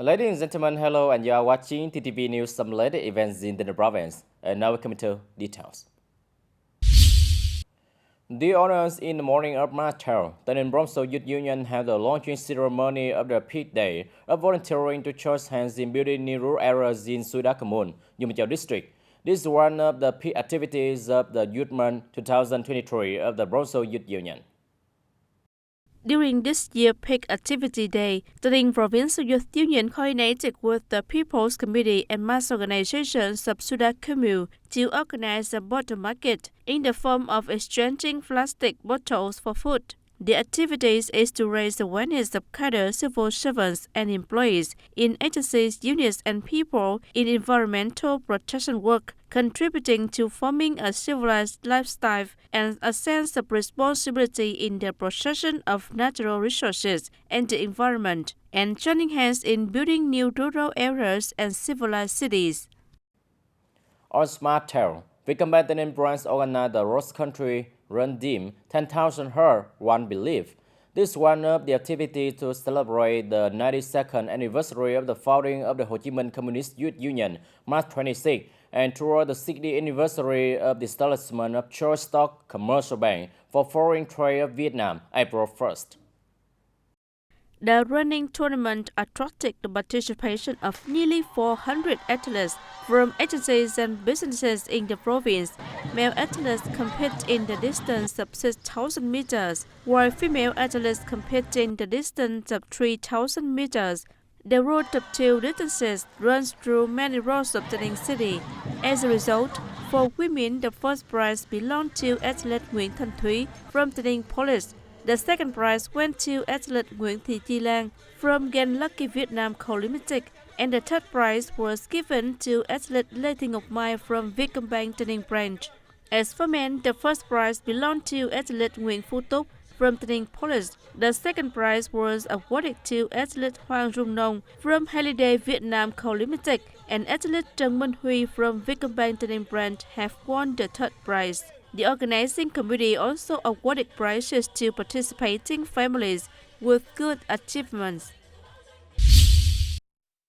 Ladies and gentlemen, hello, and you are watching TTV News, some latest events in the province. And now we come to details. The honors in the morning of March 12, the TayNinhTV Youth Union held the launching ceremony of the peak day of volunteering to join hands in building new rural areas in Sudakamun, Yumachao district. This is one of the peak activities of the Youth Month 2023 of the TayNinhTV Youth Union. During this year's peak activity day, the TayNinhTV Provincial Youth Union coordinated with the People's Committee and mass organizations of Sudakamu to organize a bottle market in the form of exchanging plastic bottles for food. The activities is to raise awareness of cadre civil servants and employees in agencies, units, and people in environmental protection work, contributing to forming a civilized lifestyle and a sense of responsibility in the protection of natural resources and the environment, and joining hands in building new rural areas and civilized cities. On Smart Town, we combined the brands organized the Rose Country Run Dim 10,000 Her One Belief. This is one of the activities to celebrate the 92nd anniversary of the founding of the Ho Chi Minh Communist Youth Union, March 26, and toward the 60th anniversary of the establishment of Choice Stock Commercial Bank for Foreign Trade of Vietnam, April 1st. The running tournament attracted the participation of nearly 400 athletes from agencies and businesses in the province. Male athletes compete in the distance of 6,000 meters, while female athletes compete in the distance of 3,000 meters. The route of two distances runs through many roads of TayNinhTV City. As a result, for women, the first prize belonged to athlete Nguyễn Thanh Thúy from TayNinhTV Police. The second prize went to athlete Nguyễn Thị Chi Lan from Gen Lucky Vietnam Co Limited, and the third prize was given to athlete Lê Thị Ngọc Mai from Vietcombank TayNinhTV branch. As for men, the first prize belonged to athlete Nguyễn Phú Túc from TayNinhTV Police. The second prize was awarded to athlete Hoàng Rung Nông from Holiday Vietnam Co Limited, and athlete Trần Minh Huy from Vietcombank TayNinhTV branch have won the third prize. The organizing committee also awarded prizes to participating families with good achievements.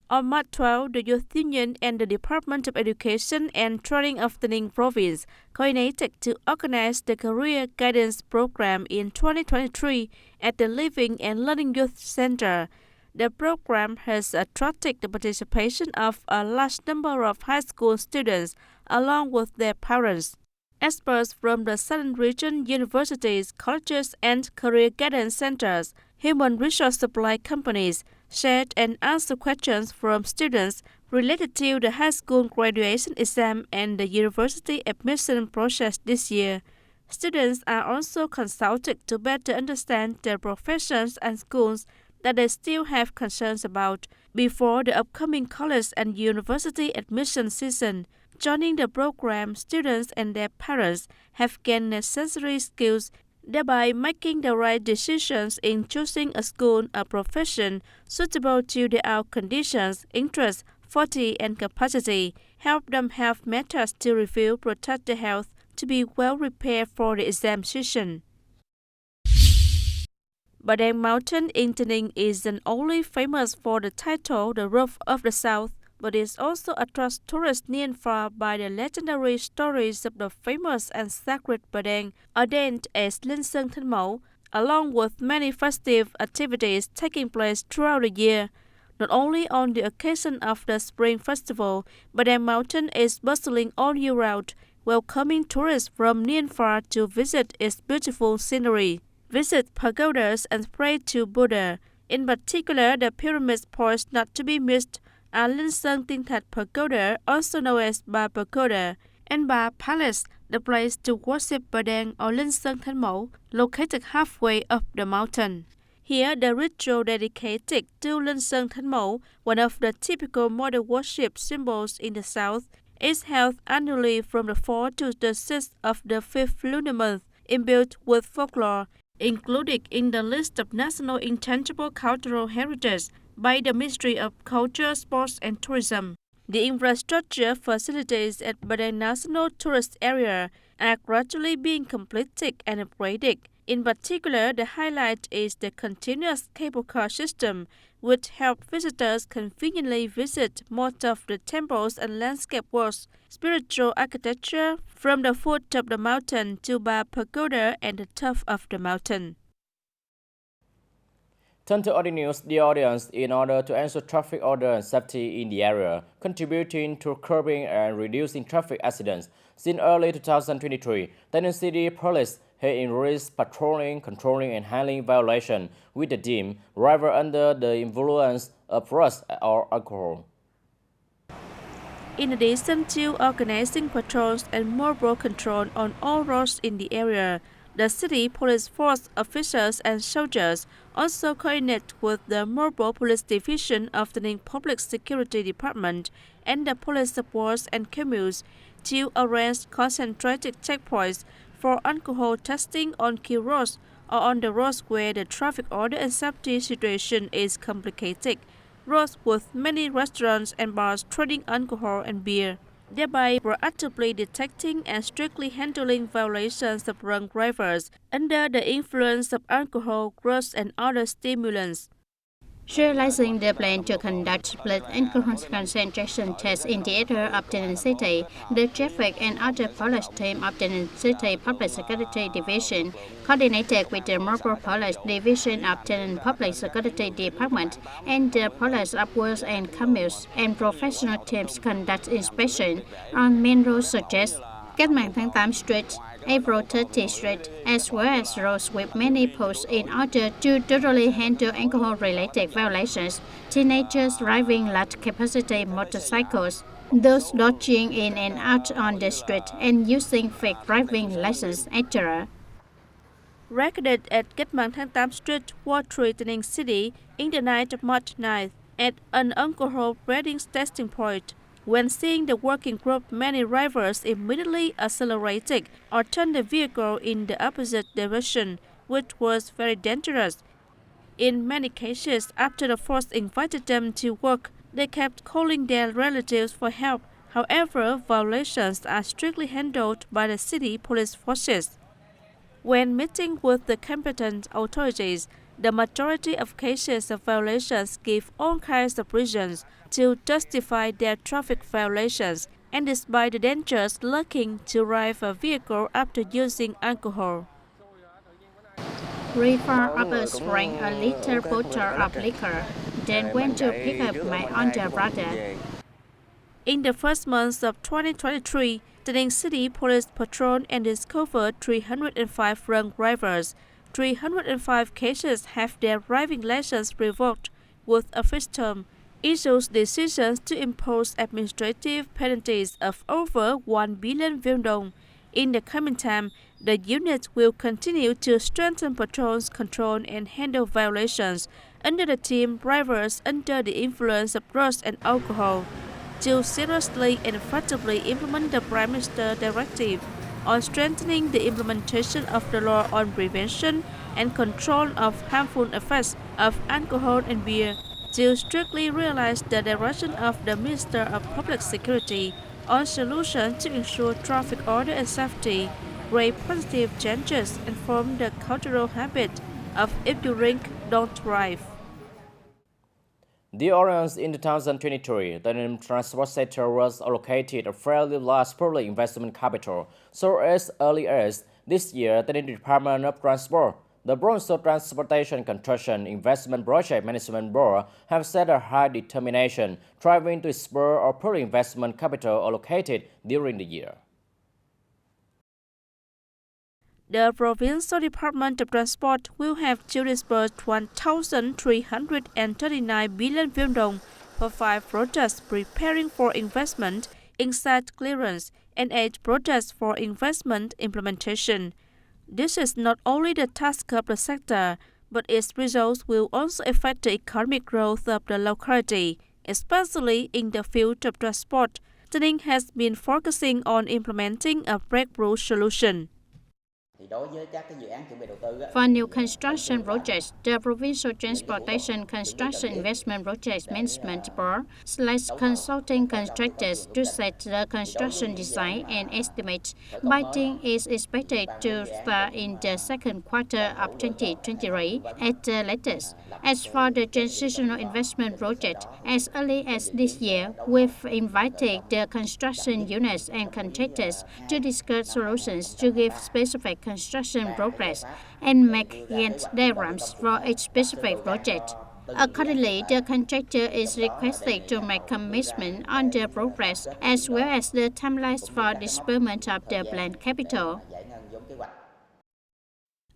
On March 12, the Youth Union and the Department of Education and Training of TayNinhTV Province coordinated to organize the Career Guidance Program in 2023 at the Living and Learning Youth Center. The program has attracted the participation of a large number of high school students along with their parents. Experts from the Southern Region universities, colleges, and career guidance centers, human resource supply companies, shared and answered questions from students related to the high school graduation exam and the university admission process this year. Students are also consulted to better understand the professions and schools that they still have concerns about before the upcoming college and university admission season. Joining the program, students and their parents have gained necessary skills, thereby making the right decisions in choosing a school or profession suitable to their own conditions, interests, forte, and capacity. Help them have methods to review, protect their health, to be well prepared for the exam season. Padang Mountain in TayNinhTV isn't only famous for the title The Roof of the South, but it also attracts tourists near and far by the legendary stories of the famous and sacred Padang, ordained as Linh Sơn Thánh Mẫu, along with many festive activities taking place throughout the year. Not only on the occasion of the Spring Festival, Padang Mountain is bustling all year round, welcoming tourists from near and far to visit its beautiful scenery, visit pagodas and pray to Buddha. In particular, the pyramid points not to be missed are Linh Sơn Tiên Thạch Pagoda, also known as Ba Pagoda, and Ba Palace, the place to worship Padang or Linh Sơn Thánh Mẫu, located halfway up the mountain. Here, the ritual dedicated to Linh Sơn Thánh Mẫu, one of the typical modern worship symbols in the south, is held annually from the 4th to the 6th of the 5th lunar month, imbued with folklore, included in the list of National Intangible Cultural Heritage by the Ministry of Culture, Sports and Tourism. The infrastructure facilities at Padang National Tourist Area are gradually being completed and upgraded, In particular, the highlight is the continuous cable car system, which helps visitors conveniently visit most of the temples and landscape works, spiritual architecture from the foot of the mountain to Ba Pagoda and the top of the mountain. Turn to other news, the audience in order to ensure traffic order and safety in the area, contributing to curbing and reducing traffic accidents. Since early 2023, TayNinhTV Police have increased patrolling, controlling, and handling violations with the deemed driver under the influence of drugs or alcohol. In addition to organizing patrols and mobile control on all roads in the area, the city police force officers and soldiers also coordinate with the Mobile Police Division of the TayNinhTV Public Security Department and the police supports and communes to arrange concentrated checkpoints for alcohol testing on key roads or on the roads where the traffic order and safety situation is complicated, roads with many restaurants and bars trading alcohol and beer, thereby proactively detecting and strictly handling violations of drunk drivers under the influence of alcohol, drugs, and other stimulants. Realizing the plan to conduct split alcohol concentration tests in the area of TayNinhTV, the traffic and other police team of TayNinhTV Public Security Division coordinated with the Mobile Police Division of TayNinhTV Public Security Department and the police of works and communes and professional teams conduct inspection on main roads such as Cách mạng tháng 8 Street, April 30 Street, as well as roads with many posts in order to thoroughly handle alcohol-related violations, teenagers driving large capacity motorcycles, those dodging in and out on the street, and using fake driving licenses, etc. Recorded at Cách mạng tháng 8 Street, Ward 3, TayNinhTV in the night of March 9th at an alcohol reading testing point. When seeing the working group, many drivers immediately accelerated or turned the vehicle in the opposite direction, which was very dangerous. In many cases, after the force invited them to work, they kept calling their relatives for help. However, violations are strictly handled by the city police forces. When meeting with the competent authorities, the majority of cases of violations give all kinds of reasons to justify their traffic violations, and despite the dangers lurking to drive a vehicle after using alcohol. River uppers drank a little bottle of liquor, then went to pick up my older brother. In the first months of 2023, TayNinhTV Police patrolled and discovered 305 drunk drivers. 305 cases have their driving license revoked, with a fixed term, issues decisions to impose administrative penalties of over 1 billion Vietnam. In the coming time, the unit will continue to strengthen patrols, control, and handle violations under the team drivers under the influence of drugs and alcohol, to seriously and effectively implement the Prime Minister's directive on strengthening the implementation of the law on prevention and control of harmful effects of alcohol and beer, to strictly realize the direction of the Minister of Public Security on solutions to ensure traffic order and safety, create positive changes, and form the cultural habit of if you drink, don't drive. The audience in 2023, the transport sector was allocated a fairly large public investment capital. So as early as this year, the Department of Transport, the Bronzo Transportation Construction Investment Project Management Board have set a high determination, striving to spur or public investment capital allocated during the year. The Provincial Department of Transport will have to disburse 1,339 billion Vietnam for 5 projects preparing for investment in site clearance and 8 projects for investment implementation. This is not only the task of the sector, but its results will also affect the economic growth of the locality, especially in the field of transport. TayNinhTV has been focusing on implementing a breakthrough solution. For new construction projects, the Provincial Transportation Construction Investment Project Management Board selects consulting contractors to set the construction design and estimates. Bidding is expected to start in the second quarter of 2023 at the latest. As for the transitional investment project, as early as this year, we've invited the construction units and contractors to discuss solutions to give specific construction progress and make Gantt diagrams for each specific project. Accordingly, the contractor is requested to make commitment on the progress as well as the timelines for disbursement of the planned capital.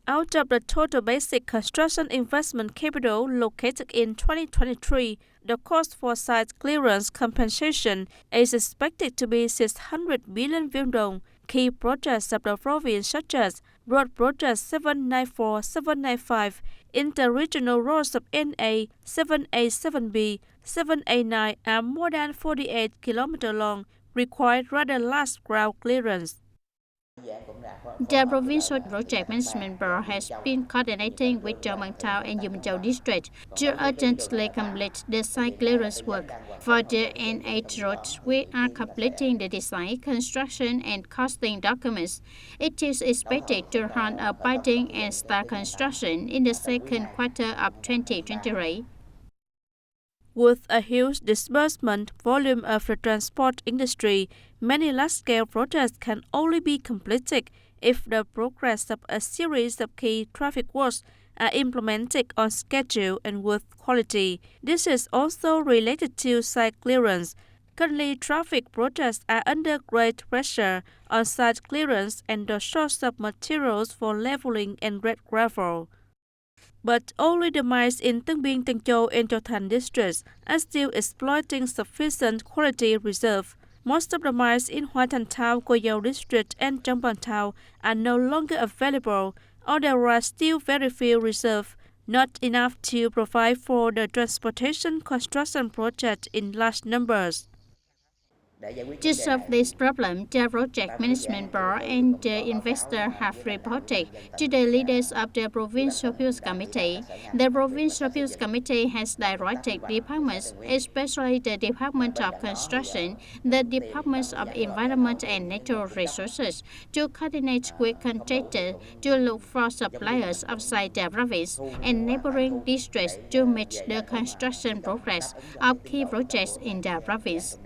Out of the total basic construction investment capital located in 2023, the cost for site clearance compensation is expected to be 600 billion dong. Key projects of the province such as road projects 794, 795, interregional roads of NA 787B, 789 are more than 48 km long, require rather large ground clearance. The Provincial Project Management Board has been coordinating with Chau and Yumchau District to urgently complete the site clearance work. For the N8 roads, we are completing the design, construction, and costing documents. It is expected to run a bidding and start construction in the second quarter of 2023. With a huge disbursement volume of the transport industry, many large-scale projects can only be completed if the progress of a series of key traffic works are implemented on schedule and with quality. This is also related to site clearance. Currently, traffic projects are under great pressure on site clearance and the source of materials for leveling and red gravel. But only the mines in Tân Biên, Tân Châu, and Châu Thành districts are still exploiting sufficient quality reserve. Most of the mines in Hoa Thành Town, Co Dau district, and Trong Pang Town are no longer available, or there are still very few reserves, not enough to provide for the transportation construction project in large numbers. To solve this problem, the Project Management Board and the investor have reported to the leaders of the Provincial Appeals Committee. The Provincial Appeals Committee has directed departments, especially the Department of Construction, the Departments of Environment and Natural Resources, to coordinate with contractors to look for suppliers outside the province and neighboring districts to meet the construction progress of key projects in the province.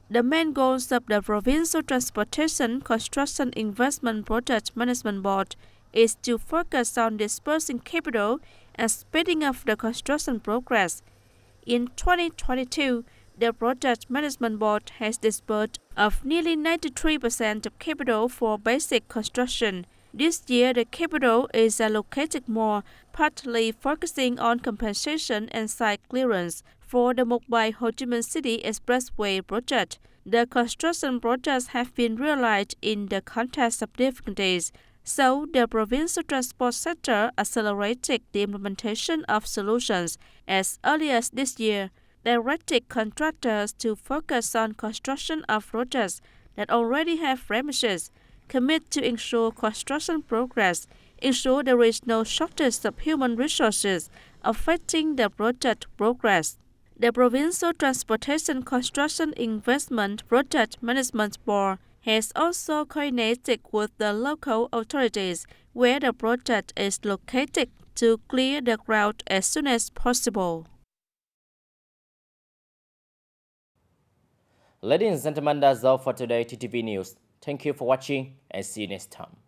The main goals of the Provincial Transportation Construction Investment Project Management Board is to focus on dispersing capital and speeding up the construction progress. In 2022, the Project Management Board has disbursed of nearly 93% of capital for basic construction. This year, the capital is allocated more, partly focusing on compensation and site clearance. For the Mộc Bài-Ho Chi Minh City Expressway project, the construction projects have been realized in the context of difficulties, so the provincial transport sector accelerated the implementation of solutions as early as this year, directed contractors to focus on construction of projects that already have premises, commit to ensure construction progress, ensure there is no shortage of human resources affecting the project progress. The Provincial Transportation Construction Investment Project Management Board has also coordinated with the local authorities where the project is located to clear the ground as soon as possible. Ladies and gentlemen, that's all for today TTV News. Thank you for watching and see you next time.